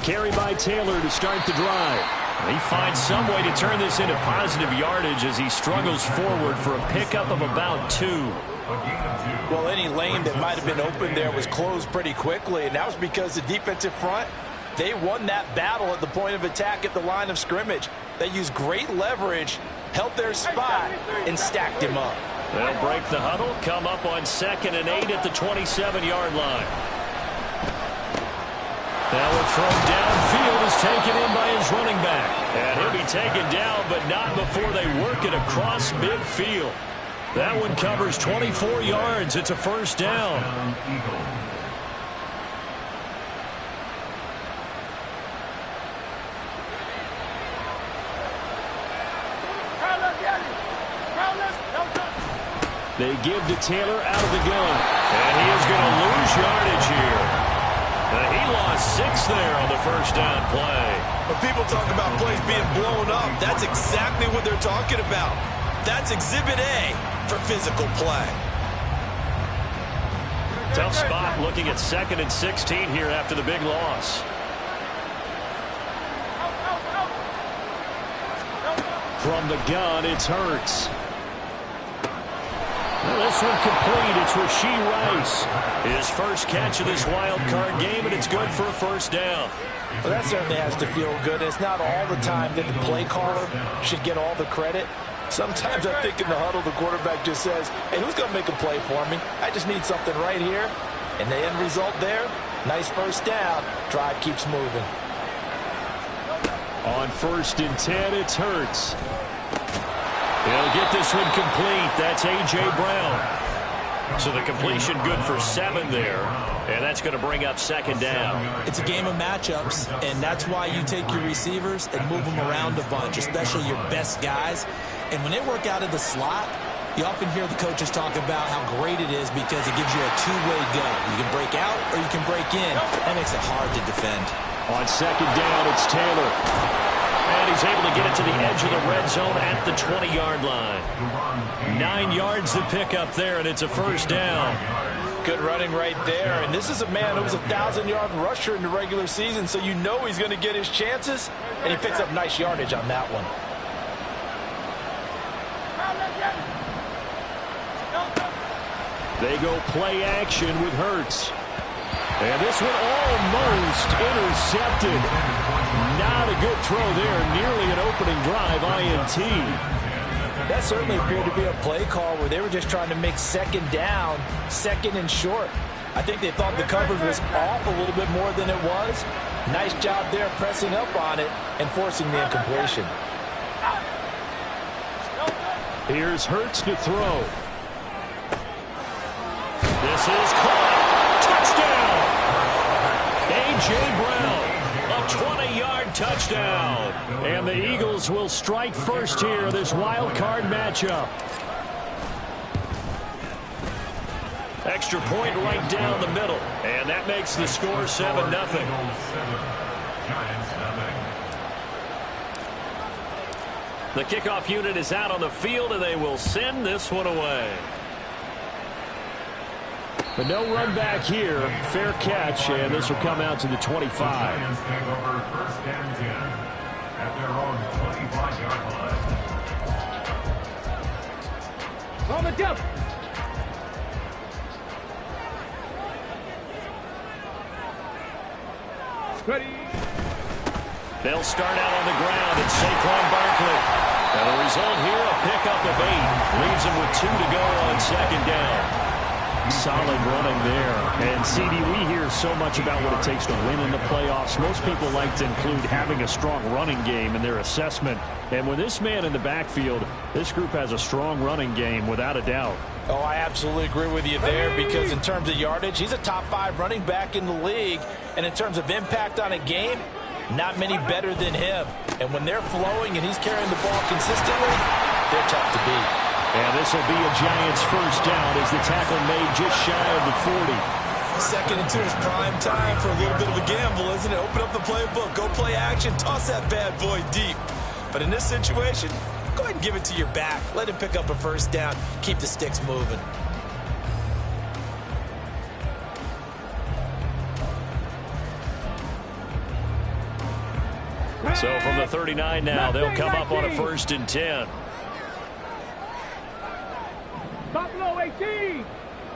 Carry by Taylor to start the drive. He finds some way to turn this into positive yardage as he struggles forward for a pickup of about 2. Well, any lane that might have been open there was closed pretty quickly, and that was because the defensive front, they won that battle at the point of attack at the line of scrimmage. They used great leverage, held their spot, and stacked him up. They'll break the huddle, come up on 2nd and 8 at the 27-yard line. Now a throw downfield is taken in by his running back. And he'll be taken down, but not before they work it across midfield. That one covers 24 yards. It's a first down. They give to Taylor out of the gun. And he is going to lose yardage here. He lost 6 there on the first down play. When people talk about plays being blown up, that's exactly what they're talking about. That's Exhibit A for physical play. Tough spot looking at 2nd and 16 here after the big loss. From the gun, it's Hurts. Well, this one complete. It's Rashee Rice. His first catch of this wild card game, and it's good for a first down. Well, that certainly has to feel good. It's not all the time that the play caller should get all the credit. Sometimes I think in the huddle, the quarterback just says, hey, who's going to make a play for me? I just need something right here. And the end result there, nice first down. Drive keeps moving. On 1st and 10, it's Hurts. He'll get this one complete. That's A.J. Brown. So the completion good for 7 there. And that's going to bring up 2nd down. It's a game of matchups, and that's why you take your receivers and move them around a bunch, especially your best guys. And when they work out of the slot, you often hear the coaches talk about how great it is because it gives you a two-way go. You can break out or you can break in. That makes it hard to defend. On 2nd down, it's Taylor. And he's able to get it to the edge of the red zone at the 20-yard line. 9 yards to pick up there, and it's a first down. Good running right there. And this is a man who was a 1,000-yard rusher in the regular season, so you know he's going to get his chances. And he picks up nice yardage on that one. They go play action with Hurts. And this one almost intercepted. Not a good throw there. Nearly an opening drive INT. That certainly appeared to be a play call where they were just trying to make 2nd down, 2nd and short. I think they thought the coverage was off a little bit more than it was. Nice job there pressing up on it and forcing the incompletion. Here's Hurts to throw. This is caught. Touchdown! A.J. Brown, a 20-yard touchdown. And the Eagles will strike first here, this wild card matchup. Extra point right down the middle. And that makes the score 7-0. The kickoff unit is out on the field, and they will send this one away. But no run back here. Fair catch, and this will come out to the 25. On the jump. Ready. They'll start out on the ground. It's Saquon Barkley. And the result here, a pickup of 8. Leaves him with 2 to go on 2nd down. Solid running there. And, CD, we hear so much about what it takes to win in the playoffs. Most people like to include having a strong running game in their assessment. And with this man in the backfield, this group has a strong running game without a doubt. Oh, I absolutely agree with you there because in terms of yardage, he's a top 5 running back in the league. And in terms of impact on a game, not many better than him. And when they're flowing and he's carrying the ball consistently, they're tough to beat. And this will be a Giants first down as the tackle made just shy of the 40. 2nd and 2 is prime time for a little bit of a gamble, isn't it? Open up the playbook, go play action, toss that bad boy deep. But in this situation, go ahead and give it to your back. Let him pick up a first down. Keep the sticks moving. So from the 39 now, they'll come up on a 1st and 10. Buffalo 18.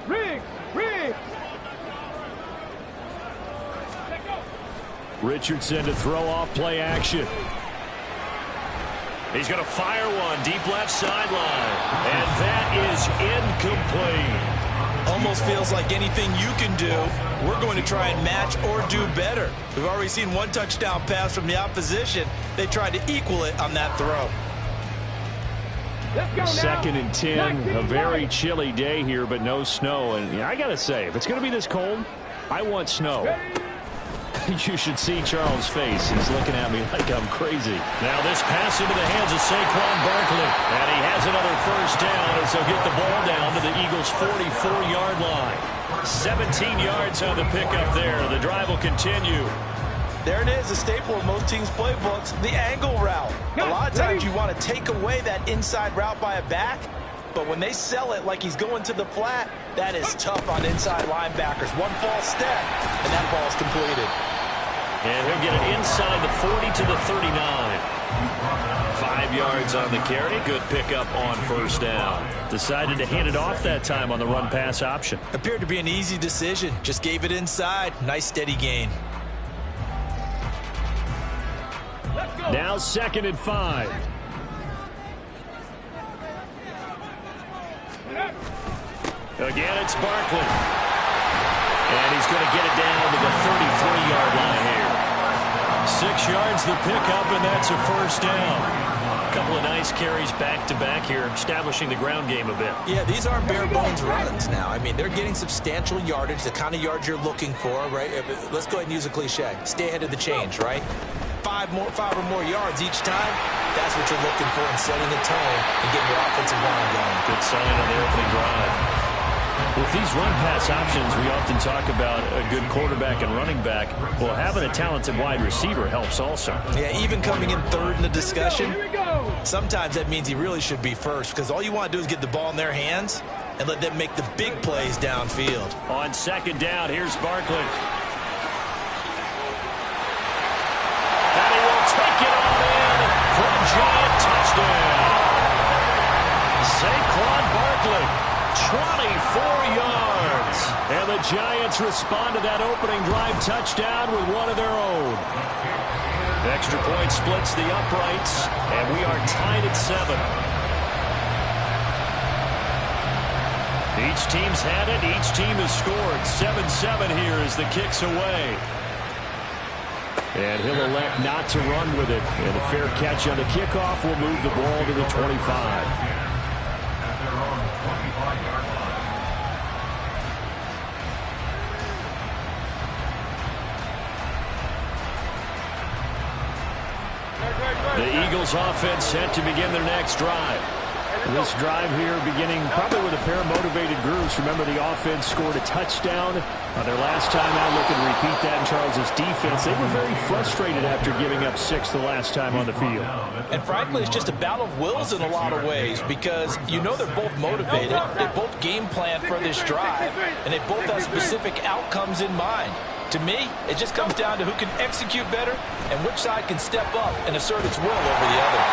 Riggs. Richardson to throw off play action. He's going to fire one deep left sideline. And that is incomplete. Almost feels like anything you can do, we're going to try and match or do better. We've already seen one touchdown pass from the opposition. They tried to equal it on that throw. 2nd and 10, a very chilly day here, but no snow. And I got to say, if it's going to be this cold, I want snow. You should see Charles' face. He's looking at me like I'm crazy. Now this pass into the hands of Saquon Barkley. And he has another 1st down as they'll get the ball down to the Eagles' 44-yard line. 17 yards on the pickup there. The drive will continue. There it is, a staple of most teams' playbooks, the angle route. A lot of times you want to take away that inside route by a back, but when they sell it like he's going to the flat, that is tough on inside linebackers. One false step, and that ball is completed. And he'll get it inside the 40 to the 39. 5 yards on the carry. Good pickup on 1st down. Decided to hand it off that time on the run-pass option. Appeared to be an easy decision. Just gave it inside. Nice steady gain. Now 2nd and 5. Again, it's Barkley. And he's going to get it down to the 33-yard line here. 6 yards the pickup, and that's a 1st down. A couple of nice carries back-to-back here, establishing the ground game a bit. Yeah, these aren't bare-bones runs now. I mean, they're getting substantial yardage, the kind of yards you're looking for, right? Let's go ahead and use a cliche. Stay ahead of the change, right? 5 or more yards each time, that's what you're looking for in setting the tone and getting your offensive line going. Good sign on the opening drive. With these run-pass options, we often talk about a good quarterback and running back. Well, having a talented wide receiver helps also. Yeah, even coming in 3rd in the discussion, sometimes that means he really should be 1st, because all you want to do is get the ball in their hands and let them make the big plays downfield. On 2nd down, here's Barkley. And he will take it all in for a giant touchdown. Saquon Barkley. 24 yards. And the Giants respond to that opening drive touchdown with one of their own. Extra point splits the uprights, and we are tied at 7. Each team's had it. Each team has scored. 7-7 here as the kick's away. And he'll elect not to run with it. And a fair catch on the kickoff will move the ball to the 25. The Eagles offense set to begin their next drive. This drive here beginning probably with a pair of motivated groups. Remember, the offense scored a touchdown on their last time out. Looking to repeat that in Charles' defense. They were very frustrated after giving up 6 the last time on the field. And frankly, it's just a battle of wills in a lot of ways, because you know they're both motivated. They both game plan for this drive, and they both have specific outcomes in mind. To me, it just comes down to who can execute better and which side can step up and assert its will over the other.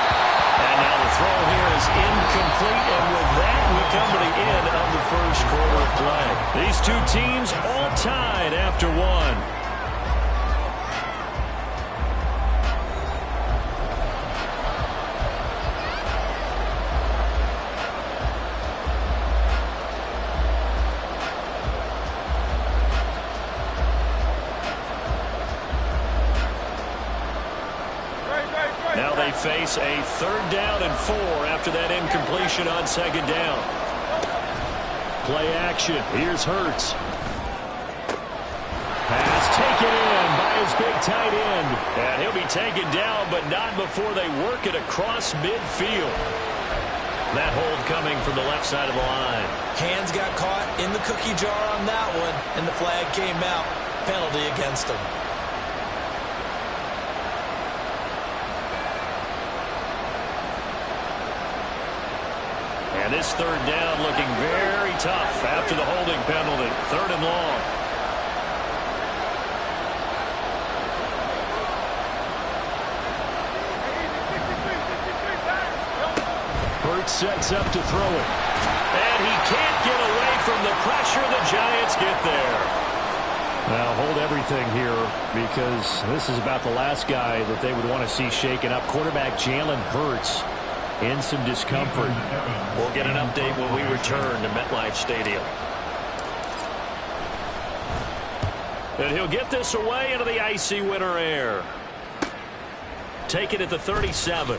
And now the throw here is incomplete, and with that, we come to the end of the 1st quarter of play. These two teams all tied after 1. Now they face a 3rd down and 4 after that incompletion on 2nd down. Play action. Here's Hurts. Pass taken in by his big tight end. And he'll be taken down, but not before they work it across midfield. That hold coming from the left side of the line. Hands got caught in the cookie jar on that one, and the flag came out. Penalty against him. And this 3rd down looking very tough after the holding penalty. 3rd and long. Hurts sets up to throw it. And he can't get away from the pressure. The Giants get there. Now hold everything here because this is about the last guy that they would want to see shaken up. Quarterback Jalen Hurts in some discomfort. We'll get an update when we return to MetLife Stadium. And he'll get this away into the icy winter air. Take it at the 37.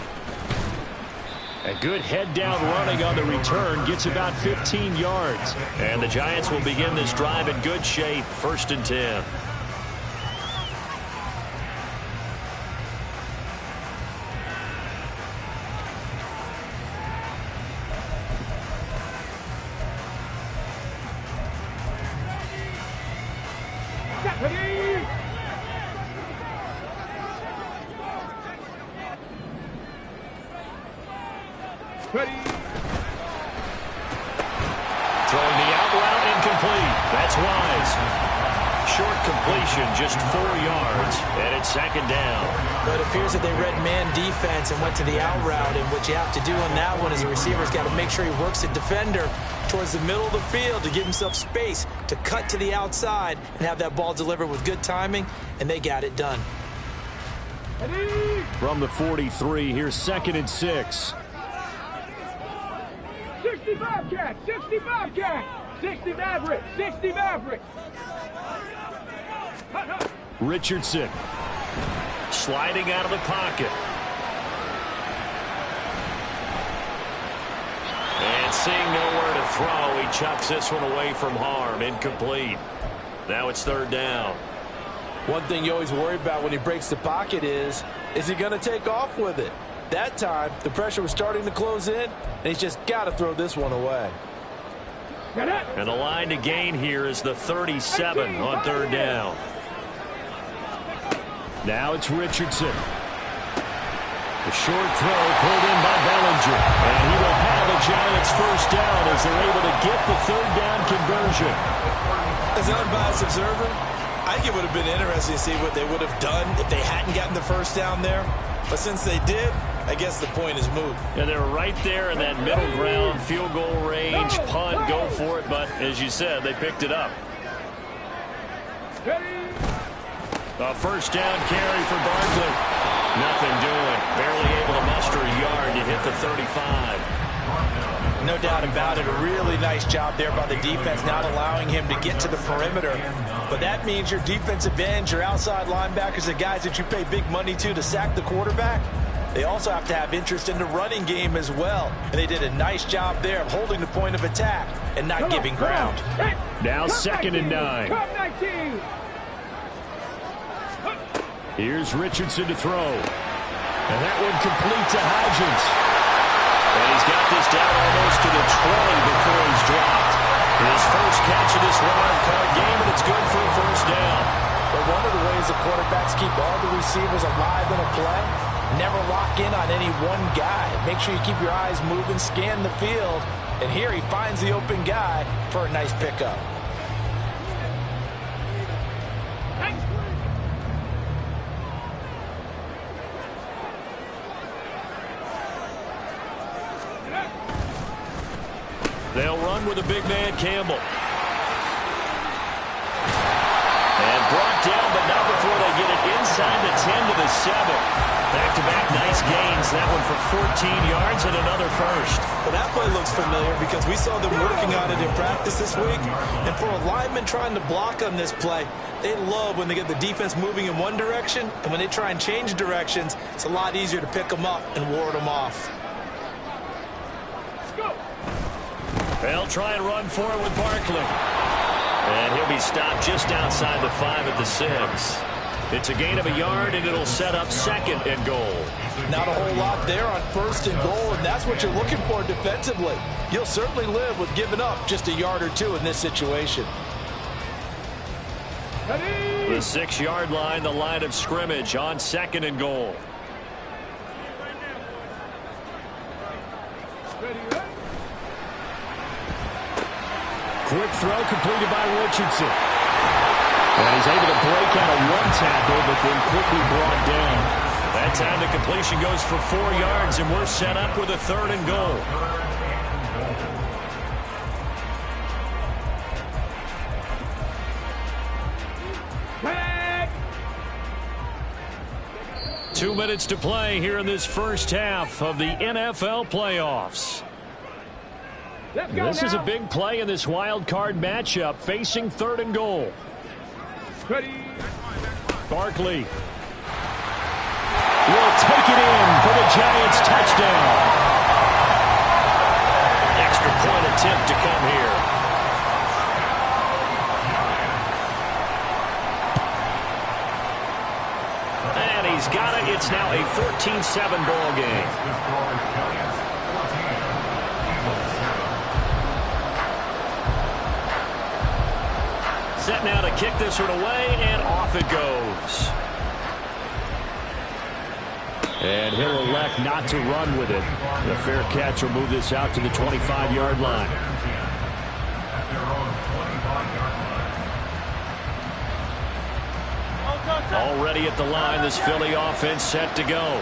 A good head-down running on the return gets about 15 yards. And the Giants will begin this drive in good shape, 1st and 10. Ready. Throwing the out route incomplete. That's Wise. Short completion, just 4 yards, and it's 2nd down. But it appears that they read man defense and went to the out route, and what you have to do on that one is the receiver's got to make sure he works the defender towards the middle of the field to give himself space to cut to the outside and have that ball delivered with good timing, and they got it done. Ready. From the 43, here's 2nd and 6. 65 cat, 65 cat, 60 Maverick, 60 Maverick. Richardson sliding out of the pocket. And seeing nowhere to throw, he chucks this one away from harm. Incomplete. Now it's 3rd down. One thing you always worry about when he breaks the pocket is he going to take off with it? That time, the pressure was starting to close in, and he's just got to throw this one away. And the line to gain here is the 37 on 3rd down. Now it's Richardson. The short throw pulled in by Bellinger. And he will have the Giants 1st down as they're able to get the 3rd down conversion. As an unbiased observer, I think it would have been interesting to see what they would have done if they hadn't gotten the 1st down there. But since they did, I guess the point is moot. And they're right there in that middle ground, field goal range, punt, go for it. But as you said, they picked it up. A 1st down carry for Barkley. Nothing doing. Barely able to muster a yard to hit the 35. No doubt about it. A really nice job there by the defense, not allowing him to get to the perimeter. But that means your defensive ends, your outside linebackers, the guys that you pay big money to sack the quarterback, they also have to have interest in the running game as well. And they did a nice job there of holding the point of attack and not giving ground. Now 2nd and 9. Here's Richardson to throw. And that one complete to Hodgins. And he's got this down almost to the 20 before he's dropped. His first catch of this wild card game, and it's good for a 1st down. But one of the ways the quarterbacks keep all the receivers alive in a play, never lock in on any one guy. Make sure you keep your eyes moving, scan the field, and here he finds the open guy for a nice pickup. They'll run with a big man, Campbell. And brought down, but not before they get it inside the 10 to the 7. Back-to-back nice gains. That one for 14 yards and another 1st. Well, that play looks familiar because we saw them working on it in practice this week. And for a lineman trying to block on this play, they love when they get the defense moving in one direction. And when they try and change directions, it's a lot easier to pick them up and ward them off. They'll try and run for it with Barkley. And he'll be stopped just outside the 5 at the 6. It's a gain of a yard, and it'll set up 2nd and goal. Not a whole lot there on 1st and goal, and that's what you're looking for defensively. You'll certainly live with giving up just a yard or 2 in this situation. The 6-yard line, the line of scrimmage on 2nd and goal. Quick throw completed by Richardson. And he's able to break out of one tackle, but then quickly brought down. That time the completion goes for 4 yards, and we're set up with a 3rd and goal. Tag. 2 minutes to play here in this first half of the NFL playoffs. Let's go This now. is a big play in this wild card matchup, facing 3rd and goal. Ready. Barkley will take it in for the Giants touchdown. Extra point attempt to come here. And he's got it. It's now a 14-7 ball game. Set now to kick this one away, and off it goes. And he'll elect not to run with it. The fair catch will move this out to the 25-yard line. Already at the line, this Philly offense set to go.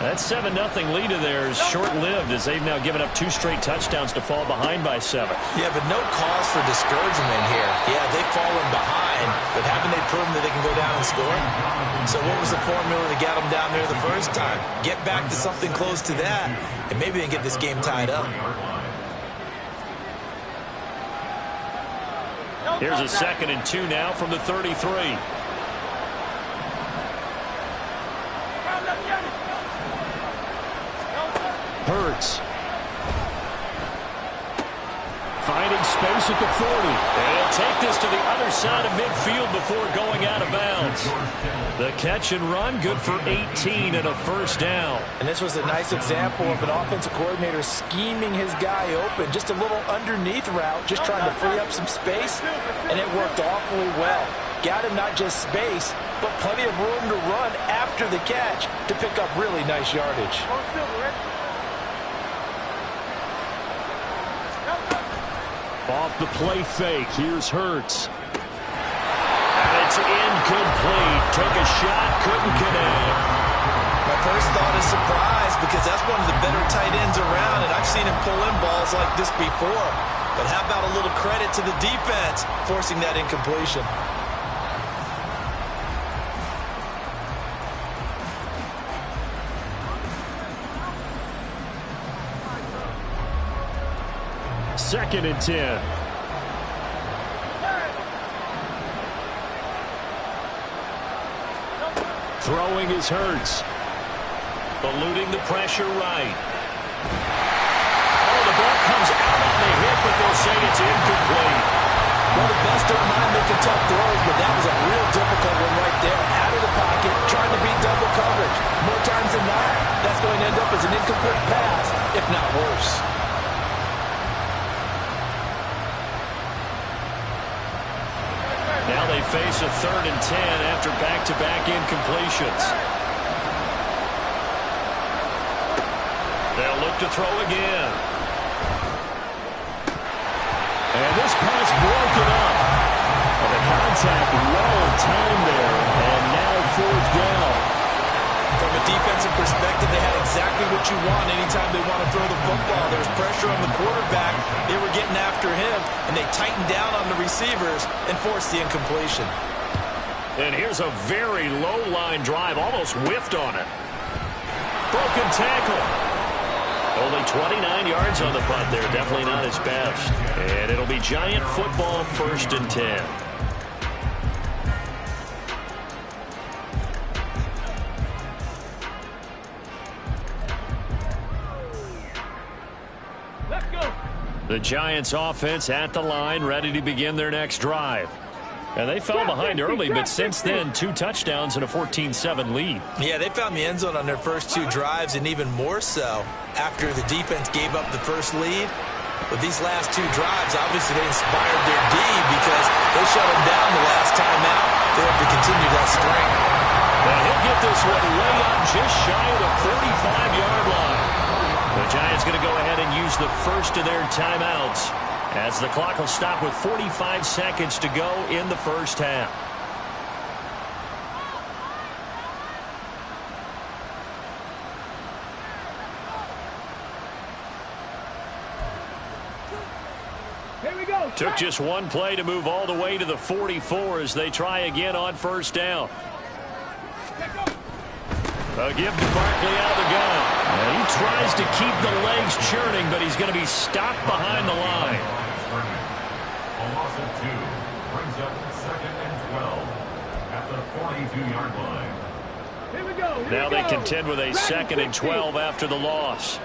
That 7-0 lead of theirs short-lived as they've now given up 2 straight touchdowns to fall behind by 7. Yeah, but no cause for discouragement here. Yeah, they've fallen behind, but haven't they proven that they can go down and score? So what was the formula that got them down there the first time? Get back to something close to that, and maybe they can get this game tied up. Here's a 2nd and 2 now from the 33. Hurts. Finding space at the 40. And he'll take this to the other side of midfield before going out of bounds. The catch and run, good for 18 and a 1st down. And this was a nice example of an offensive coordinator scheming his guy open. Just a little underneath route, just trying to free up some space, and it worked awfully well. Got him not just space, but plenty of room to run after the catch to pick up really nice yardage. Off the play fake, here's Hurts. And it's incomplete. Took a shot, couldn't connect. My first thought is surprise, because that's one of the better tight ends around, and I've seen him pull in balls like this before. But how about a little credit to the defense forcing that incompletion? Second and 10. Throwing his Hurts. Eluding the pressure right. Oh, the ball comes out on the hit, but they'll say it's incomplete. Well, the best don't mind making tough throws, but that was a real difficult one right there. Out of the pocket, trying to beat double coverage. More times than not, that's going to end up as an incomplete pass, if not worse. Now they face a 3rd and 10 after back-to-back incompletions. They'll look to throw again. And this pass broken up. Well, the contact well timed there, and now 4th down. From a defensive perspective, they had exactly what you want anytime they want to throw the football. There was pressure on the quarterback. They were getting after him, and they tightened down on the receivers and forced the incompletion. And here's a very low-line drive, almost whiffed on it. Broken tackle. Only 29 yards on the punt there, definitely not his best. And it'll be Giant football, 1st and 10. Let's go. The Giants offense at the line, ready to begin their next drive. And they fell behind early, but since then, 2 touchdowns and a 14-7 lead. Yeah, they found the end zone on their first 2 drives, and even more so after the defense gave up the first lead. But these last 2 drives, obviously they inspired their D because they shut them down the last time out. They have to continue that string. And he'll get this one way up just shy of the 45-yard line. The Giants going to go ahead and use the first of their timeouts, as the clock will stop with 45 seconds to go in the first half. Here we go. Took just one play to move all the way to the 44 as they try again on first down. A give to Barkley out of the gun. And he tries to keep the legs churning, but he's going to be stopped behind the line. A loss of 2 brings up 2nd and 12 at the 42-yard line. Here we go. Now they contend with a 2nd and 12 after the loss.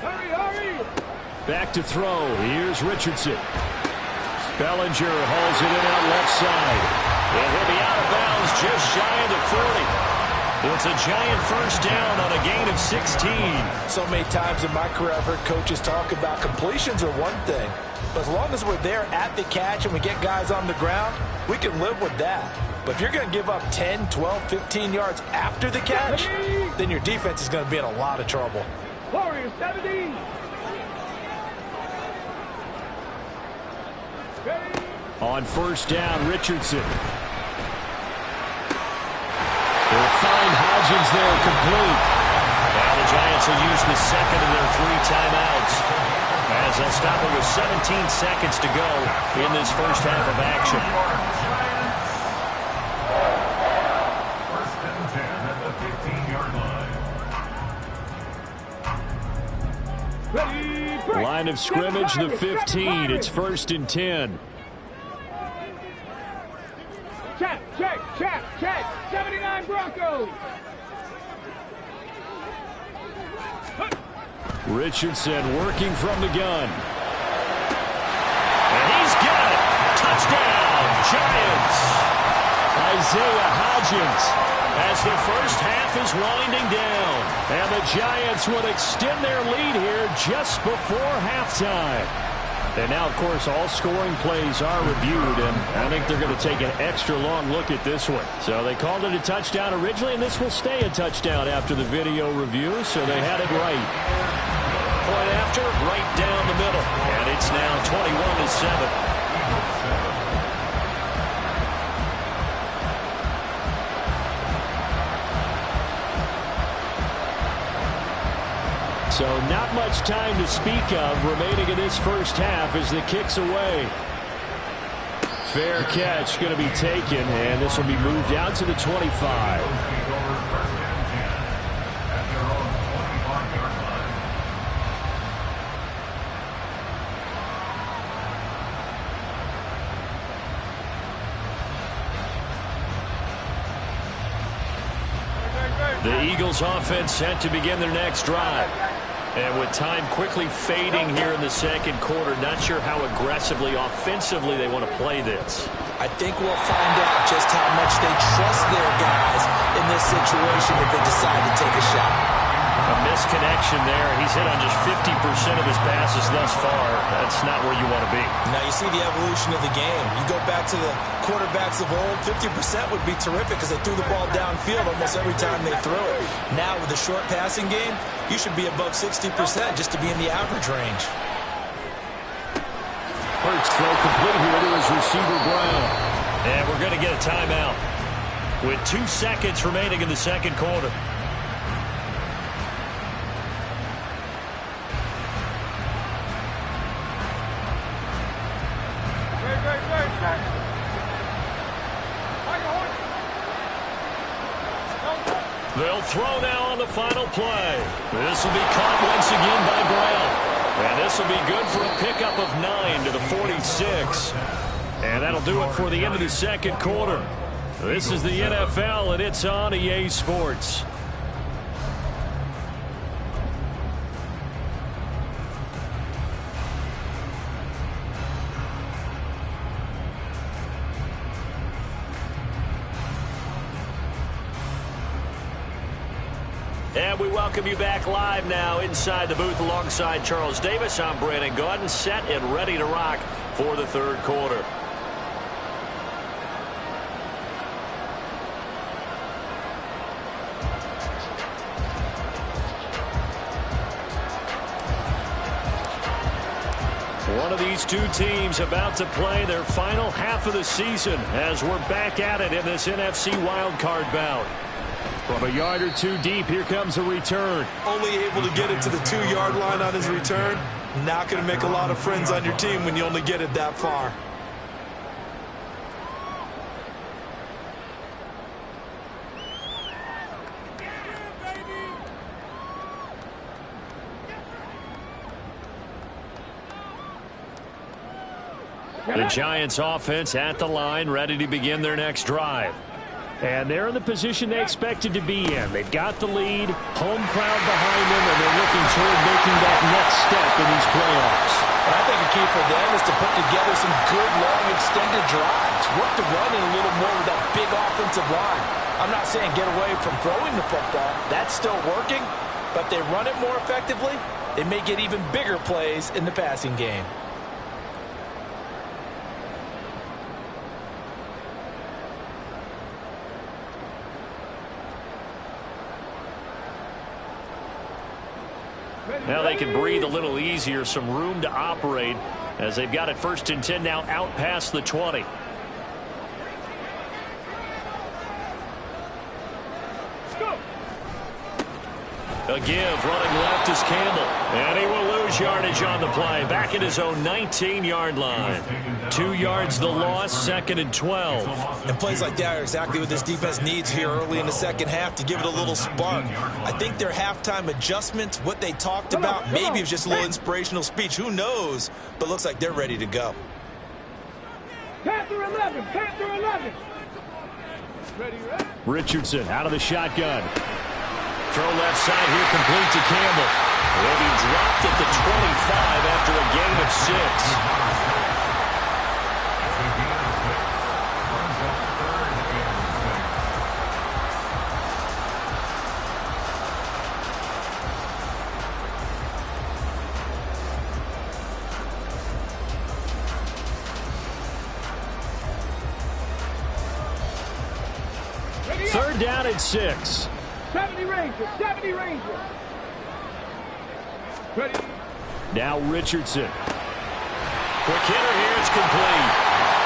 Hurry, hurry. Back to throw. Here's Richardson. Bellinger hauls it in out left side. And he'll be out of bounds just shy of the 40. It's a giant first down on a gain of 16. So many times in my career I've heard coaches talk about completions are one thing. But as long as we're there at the catch and we get guys on the ground, we can live with that. But if you're going to give up 10, 12, 15 yards after the catch, then your defense is going to be in a lot of trouble. Warriors 70. On first down, Richardson. They'll find Hodgins there complete. Now the Giants will use the second of their 3 timeouts as they'll stop it with 17 seconds to go in this first half of action. First and 10 at the 15-yard line. Line of scrimmage, the 15. It's 1st and 10. Check, check, check, check. 79 Broncos. Richardson working from the gun. And he's got it. Touchdown, Giants. Isaiah Hodgins as the first half is winding down. And the Giants would extend their lead here just before halftime. And now, of course, all scoring plays are reviewed, and I think they're going to take an extra long look at this one. So they called it a touchdown originally, and this will stay a touchdown after the video review, so they had it right. Point after, right down the middle, and it's now 21-7. So not much time to speak of remaining in this first half as the kick's away. Fair catch going to be taken, and this will be moved out to the 25. The Eagles offense set to begin their next drive. And with time quickly fading here in the second quarter, not sure how aggressively, offensively they want to play this. I think we'll find out just how much they trust their guys in this situation if they decide to take a shot. A misconnection there. He's hit on just 50% of his passes thus far. That's not where you want to be. Now you see the evolution of the game. You go back to the quarterbacks of old, 50% would be terrific because they threw the ball downfield almost every time they threw it. Now with the short passing game, you should be above 60% just to be in the average range. Hurts throw complete here to his receiver Brown. And we're going to get a timeout with 2 seconds remaining in the second quarter. They'll throw now on the final play. This will be caught once again by Brown. And this will be good for a pickup of 9 to the 46. And that'll do it for the end of the second quarter. This is the NFL, and it's on EA Sports. And we welcome you back live now inside the booth alongside Charles Davis. I'm Brandon Gaudin, set and ready to rock for the third quarter. One of these two teams about to play their final half of the season as we're back at it in this NFC wildcard bout. From a yard or two deep, here comes a return. Only able to get it to the 2-yard line on his return. Not going to make a lot of friends on your team when you only get it that far. The Giants offense at the line, ready to begin their next drive. And they're in the position they expected to be in. They've got the lead, home crowd behind them, and they're looking toward making that next step in these playoffs. I think the key for them is to put together some good, long, extended drives. Work the run in a little more with that big offensive line. I'm not saying get away from throwing the football. That's still working. But if they run it more effectively, they may get even bigger plays in the passing game. Now they can breathe a little easier, some room to operate as they've got it 1st and 10 now out past the 20. A give, running left is Campbell. And he will lose yardage on the play. Back at his own 19-yard line. 2 yards the loss, 2nd and 12. And plays like that are exactly what this defense needs here early in the second half to give it a little spark. I think their halftime adjustments, what they talked about, maybe it was just a little inspirational speech. Who knows? But looks like they're ready to go. Panther 11, Panther 11. Ready, ready. Richardson out of the shotgun. Throw left side here, complete to Campbell. Will be dropped at the 25 after a gain of 6. Third down and 6. 70 Rangers, 70 Rangers. Ready. Now Richardson. Quick hitter here, it's complete.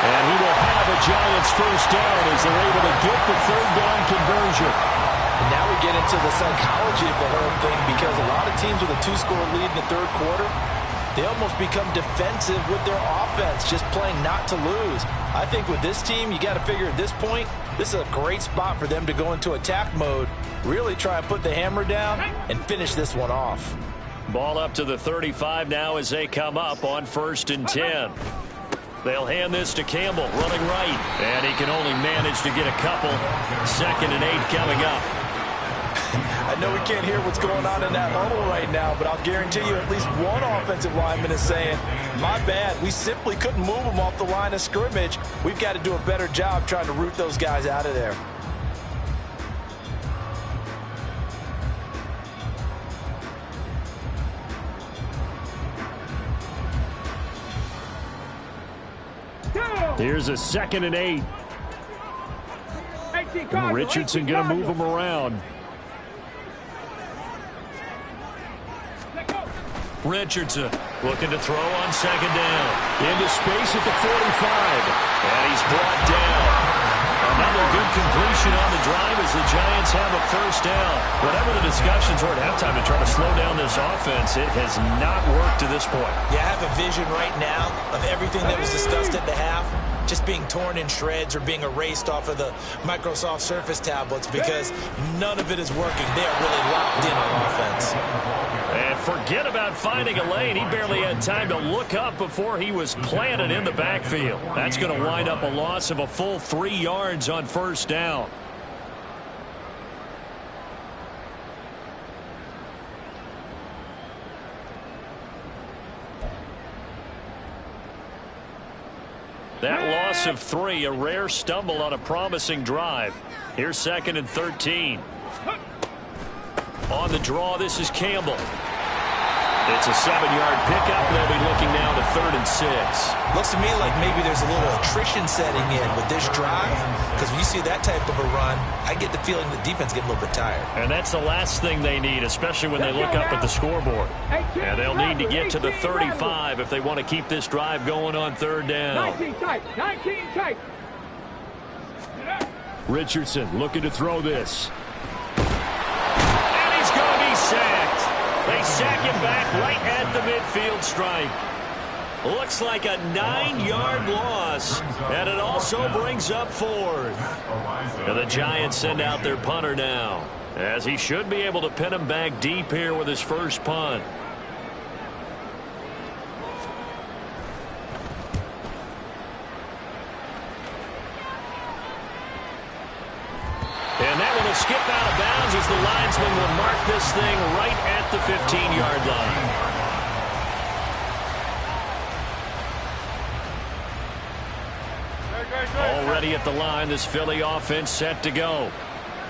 And he will have a Giants first down as they're able to get the third down conversion. And now we get into the psychology of the whole thing, because a lot of teams with a 2-score lead in the third quarter, they almost become defensive with their offense, just playing not to lose. I think with this team, you got to figure at this point, this is a great spot for them to go into attack mode, really try and put the hammer down and finish this one off. Ball up to the 35 now as they come up on 1st and 10. They'll hand this to Campbell, running right. And he can only manage to get a couple. 2nd and 8 coming up. I know we can't hear what's going on in that huddle right now, but I'll guarantee you at least one offensive lineman is saying, my bad, we simply couldn't move them off the line of scrimmage. We've got to do a better job trying to root those guys out of there. Here's a 2nd and 8. And Richardson going to move him around. Richardson looking to throw on 2nd down. Into space at the 45. And he's brought down. Another good completion on the drive as the Giants have a first down. Whatever the discussions were at halftime to try to slow down this offense, it has not worked to this point. Yeah, I have a vision right now of everything that was discussed at the half just being torn in shreds or being erased off of the Microsoft Surface tablets, because none of it is working. They are really locked in on offense. And forget about finding a lane. He barely had time to look up before he was planted in the backfield. That's going to wind up a loss of a full 3 yards on first down. That loss of 3, a rare stumble on a promising drive. Here's 2nd and 13. On the draw, this is Campbell. It's a 7-yard pickup. They'll be looking now to 3rd and 6. Looks to me like maybe there's a little attrition setting in with this drive, because when you see that type of a run, I get the feeling the defense gets a little bit tired. And that's the last thing they need, especially when they look up at the scoreboard. And they'll need to get to the 35 if they want to keep this drive going on 3rd down. 19 tight, 19 tight. Richardson looking to throw this. And he's going to be sacked. They sack him back right at the midfield stripe. Looks like a 9-yard loss, and it also brings up 4th. And the Giants send out their punter now, as he should be able to pin him back deep here with his first punt. And that one will skip out of bounds as the linesman will mark this thing right at the 15-yard line. Already at the line, this Philly offense set to go.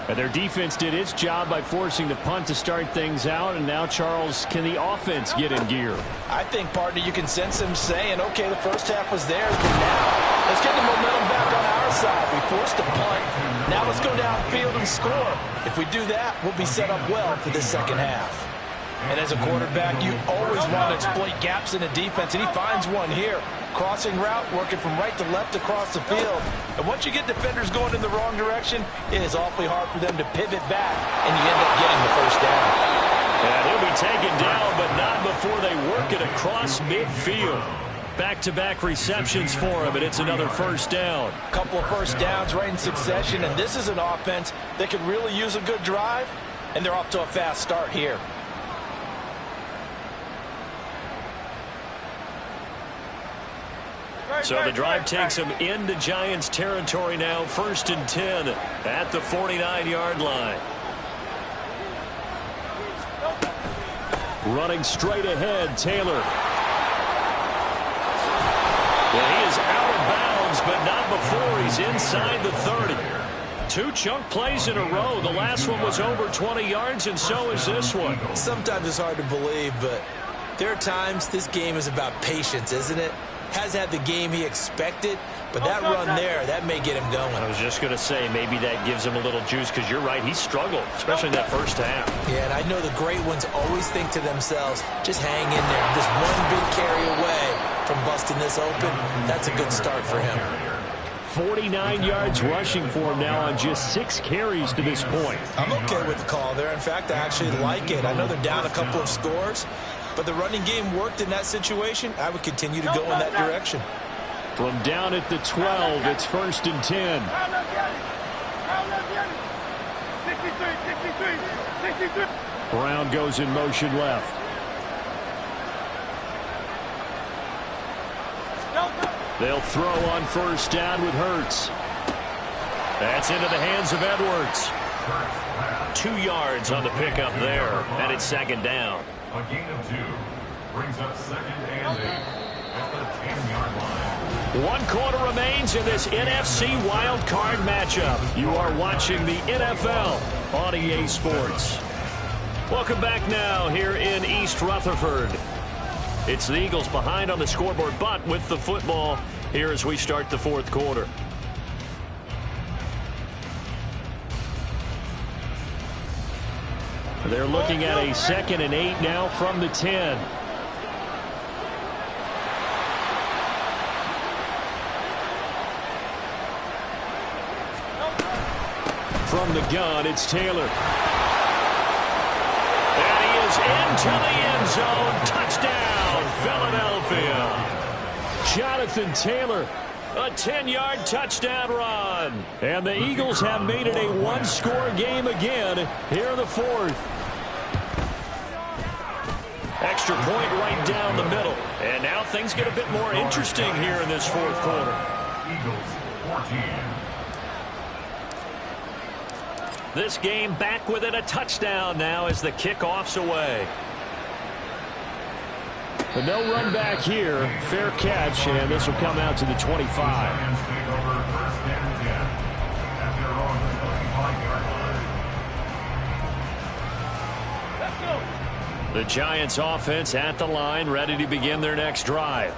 And their defense did its job by forcing the punt to start things out. And now, Charles, can the offense get in gear? I think, partner, you can sense him saying, okay, the first half was theirs, but now let's get the momentum back on our side. We forced a punt. Now let's go downfield and score. If we do that, we'll be set up well for the second half. And as a quarterback, you always want to exploit gaps in the defense, and he finds one here. Crossing route, working from right to left across the field. And once you get defenders going in the wrong direction, it is awfully hard for them to pivot back, and you end up getting the first down. And he'll be taken down, but not before they work it across midfield. Back-to-back receptions for him, and it's another first down. A couple of first downs right in succession, and this is an offense that could really use a good drive, and they're off to a fast start here. So the drive takes him into Giants territory now, 1st and 10 at the 49-yard line. Running straight ahead, Taylor. And he is out of bounds, but not before he's inside the 30. 2 chunk plays in a row. The last one was over 20 yards, and so is this one. Sometimes it's hard to believe, but there are times this game is about patience, isn't it? Has had the game he expected, but that run there, that may get him going. I was just going to say, maybe that gives him a little juice, because you're right, he struggled, especially in that first half. Yeah, and I know the great ones always think to themselves, just hang in there. Just one big carry away from busting this open. That's a good start for him. 49 yards rushing for him now on just 6 carries to this point. I'm okay with the call there. In fact, I actually like it. I know they're down a couple of scores, but the running game worked in that situation. I would continue to go in that direction. From down at the 12, it's 1st and 10. 63. Brown goes in motion left. They'll throw on first down with Hurts. That's into the hands of Edwards. 2 yards on the pickup there, and it's 2nd down. A gain of 2 brings up 2nd and 8 at the 10-yard line. 1 quarter remains in this NFC Wild Card matchup. You are watching the NFL on EA Sports. Welcome back now here in East Rutherford. It's the Eagles behind on the scoreboard, but with the football here as we start the 4th quarter. They're looking at a 2nd and 8 now from the 10. From the gun, it's Taylor. And he is into the end zone. Touchdown, Philadelphia. Jonathan Taylor, a 10-yard touchdown run. And the Eagles have made it a one-score game again here in the 4th. Extra point right down the middle. And now things get a bit more interesting here in this 4th quarter. Eagles 14. This game back within a touchdown now as the kickoff's away. But no run back here. Fair catch, and this will come out to the 25. Lions take over 1st and 10 at their own 25-yard line. Let's go. The Giants offense at the line, ready to begin their next drive.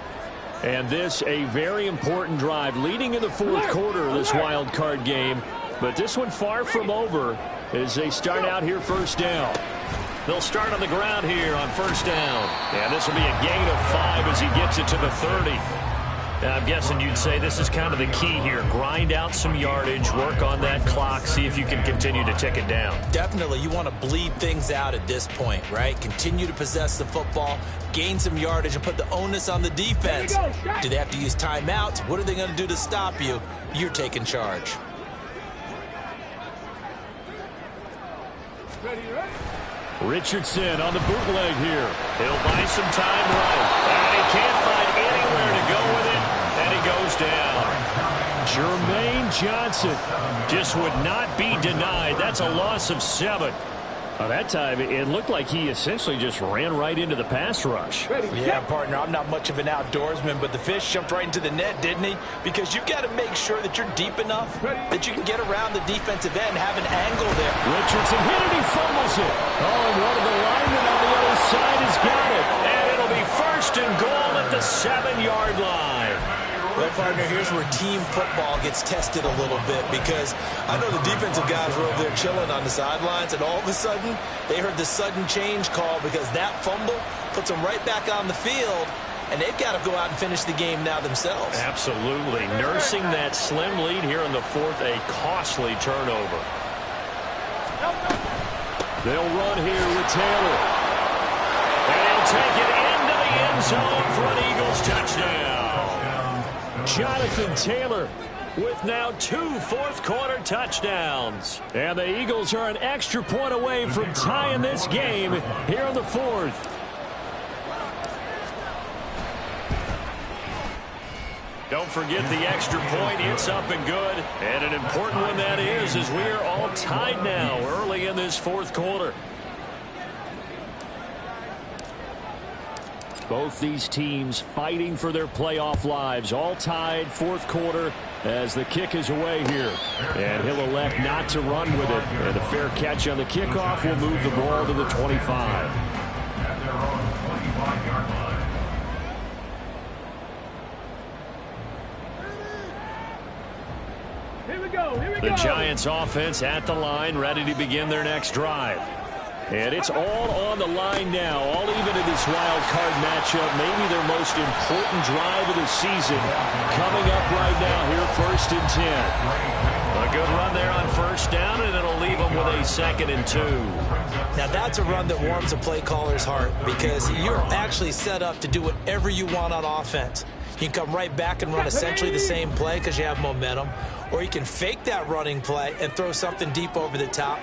And this a very important drive leading in the 4th quarter of this wild card game. But this one far from over as they start out here 1st down. They'll start on the ground here on 1st down. And this will be a gain of 5 as he gets it to the 30. Now, I'm guessing you'd say this is kind of the key here. Grind out some yardage, work on that clock, see if you can continue to tick it down. Definitely. You want to bleed things out at this point, right? Continue to possess the football, gain some yardage, and put the onus on the defense. Do they have to use timeouts? What are they going to do to stop you? You're taking charge. Richardson on the bootleg here. He'll buy some time right. And he can't find anywhere to go with it. And he goes down. Jermaine Johnson just would not be denied. That's a loss of 7. That time, it looked like he essentially just ran right into the pass rush. Yeah, partner, I'm not much of an outdoorsman, but the fish jumped right into the net, didn't he? Because you've got to make sure that you're deep enough that you can get around the defensive end, have an angle there. Richardson hit it, he fumbles it. Oh, and one of the linemen on the other side has got it. And it'll be 1st and goal at the 7-yard line. Well, partner, here's where team football gets tested a little bit, because I know the defensive guys were over there chilling on the sidelines, and all of a sudden they heard the sudden change call because that fumble puts them right back on the field, and they've got to go out and finish the game now themselves. Absolutely. Nursing that slim lead here in the 4th, a costly turnover. They'll run here with Taylor. And he'll take it into the end zone for an Eagles touchdown. Jonathan Taylor with now 2 fourth-quarter touchdowns. And the Eagles are an extra point away from tying this game here in the 4th. Don't forget the extra point. It's up and good. And an important one that is, as we are all tied now early in this 4th quarter. Both these teams fighting for their playoff lives, all tied 4th quarter as the kick is away here. And he'll elect not to run with it. And a fair catch on the kickoff will move the ball to the 25. At their own 25-yard line. Here we go. The Giants offense at the line, ready to begin their next drive. And it's all on the line now, all even in this wild card matchup. Maybe their most important drive of the season coming up right now here, 1st and 10. A good run there on 1st down, and it'll leave them with a 2nd and 2. Now that's a run that warms a play caller's heart, because you're actually set up to do whatever you want on offense. You can come right back and run essentially the same play because you have momentum, or you can fake that running play and throw something deep over the top,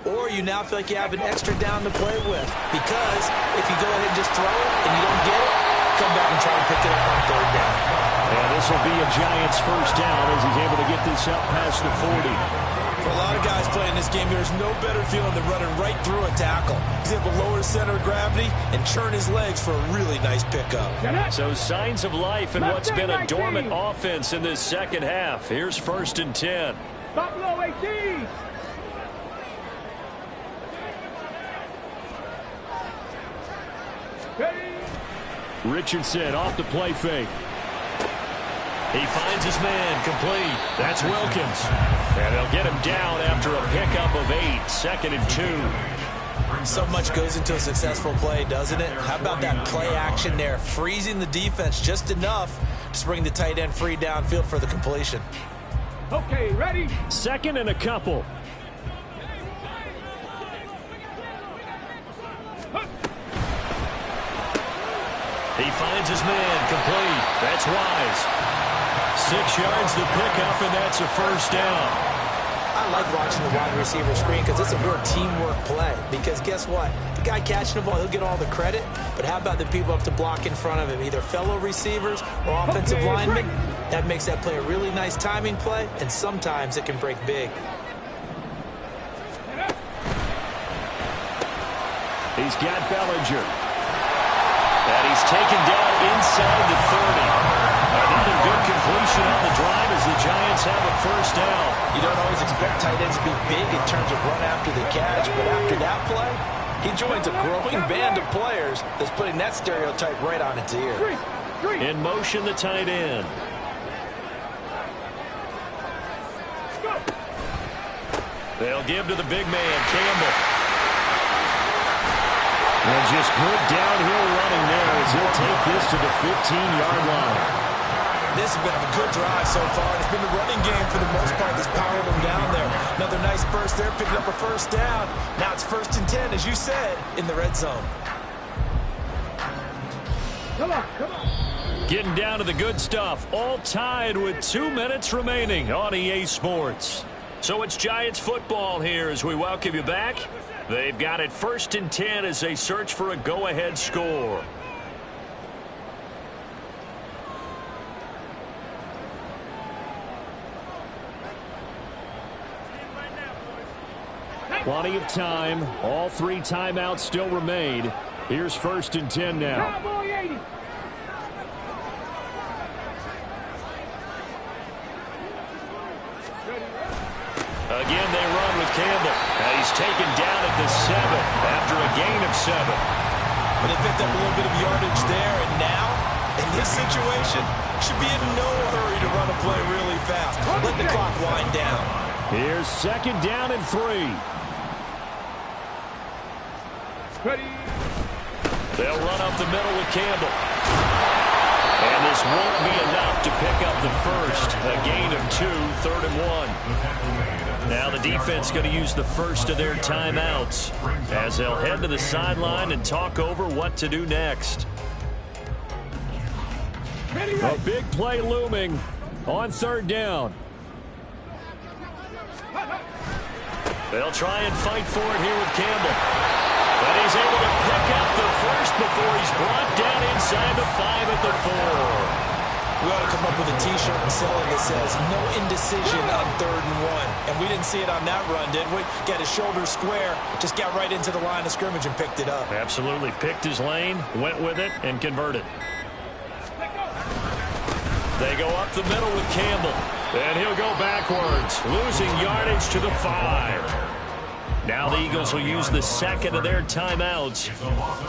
or you now feel like you have an extra down to play with, because if you go ahead and just throw it and you don't get it, come back and try and pick it up on 3rd down. And this will be a Giants 1st down as he's able to get this up past the 40. For a lot of guys playing this game, there's no better feeling than running right through a tackle. He's able to lower his center of gravity and churn his legs for a really nice pickup. So signs of life in what's been a dormant offense in this 2nd half. Here's 1st and 10. Buffalo 18. Richardson off the play fake. He finds his man, complete. That's Wilkins. And they'll get him down after a pickup of 8, 2nd and 2. So much goes into a successful play, doesn't it? How about that play action there, freezing the defense just enough to bring the tight end free downfield for the completion. Okay, ready? 2nd and a couple. He finds his man, complete. That's Wise. 6 yards the pickup, and that's a 1st down. I like watching the wide receiver screen because it's a real teamwork play. Because guess what? The guy catching the ball, he'll get all the credit. But how about the people up to block in front of him, either fellow receivers or offensive linemen? That makes that play a really nice timing play, and sometimes it can break big. He's got Bellinger. And he's taken down inside the 30. Another good completion on the drive as the Giants have a 1st down. You don't always expect tight ends to be big in terms of run after the catch, but after that play, he joins a growing band of players that's putting that stereotype right on its ear. In motion, the tight end. They'll give to the big man, Campbell. And just good downhill running there as he'll take this to the 15-yard line. this has been a good drive so far. It's been the running game for the most part that's powering them down there. Another nice burst there, picking up a first down. Now it's 1st and 10, as you said, in the red zone. Come on, come on. Getting down to the good stuff. All tied with 2 minutes remaining on EA Sports. So it's Giants football here as we welcome you back. They've got it 1st and 10 as they search for a go-ahead score. Plenty of time. All 3 timeouts still remain. Here's 1st and 10 now. Cowboy 80. Again, they run with Campbell. He's taken down at the 7 after a gain of 7. But they picked up a little bit of yardage there, and now, in this situation, should be in no hurry to run a play really fast. Let the clock wind down. Here's 2nd down and 3. Ready. They'll run up the middle with Campbell. And this won't be enough to pick up the first. A gain of 2, 3rd and 1. Now the defense going to use the first of their timeouts as they'll head to the sideline and talk over what to do next. A big play looming on 3rd down. They'll try and fight for it here with Campbell. But he's able to pick up the first before he's brought down inside the 5 at the 4. We ought to come up with a T-shirt and sell it that says no indecision on 3rd and 1. And we didn't see it on that run, did we? Got his shoulder square, just got right into the line of scrimmage and picked it up. Absolutely. Picked his lane, went with it, and converted. They go up the middle with Campbell. And he'll go backwards, losing yardage to the 5. Now the Eagles will use the 2nd of their timeouts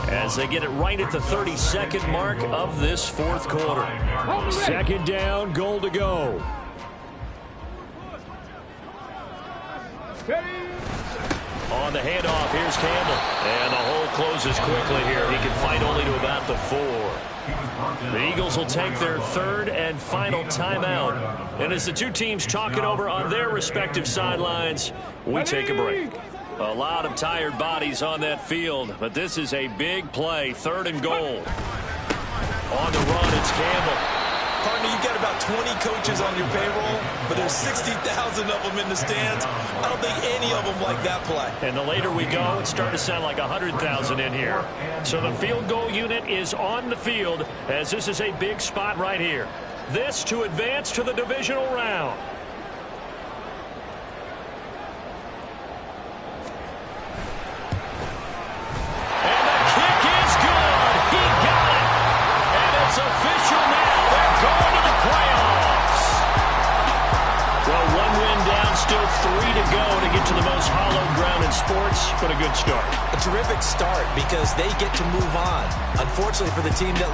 as they get it right at the 32nd mark of this 4th quarter. 2nd down, goal to go. On the handoff, here's Campbell. And the hole closes quickly here. He can fight only to about the 4. The Eagles will take their 3rd and final timeout. And as the 2 teams talk it over on their respective sidelines, we take a break. A lot of tired bodies on that field, but this is a big play, 3rd and goal. On the run, it's Campbell. Partner, you've got about 20 coaches on your payroll, but there's 60,000 of them in the stands. I don't think any of them like that play. And the later we go, it's starting to sound like 100,000 in here. So the field goal unit is on the field as this is a big spot right here. This to advance to the divisional round. And the kick is good. He got it. And it's official now. They're going to the playoffs. Well, 1 win down, still 3 to go to get to the most hallowed ground in sports, but a good start. A terrific start because they get to move on. Unfortunately for the team that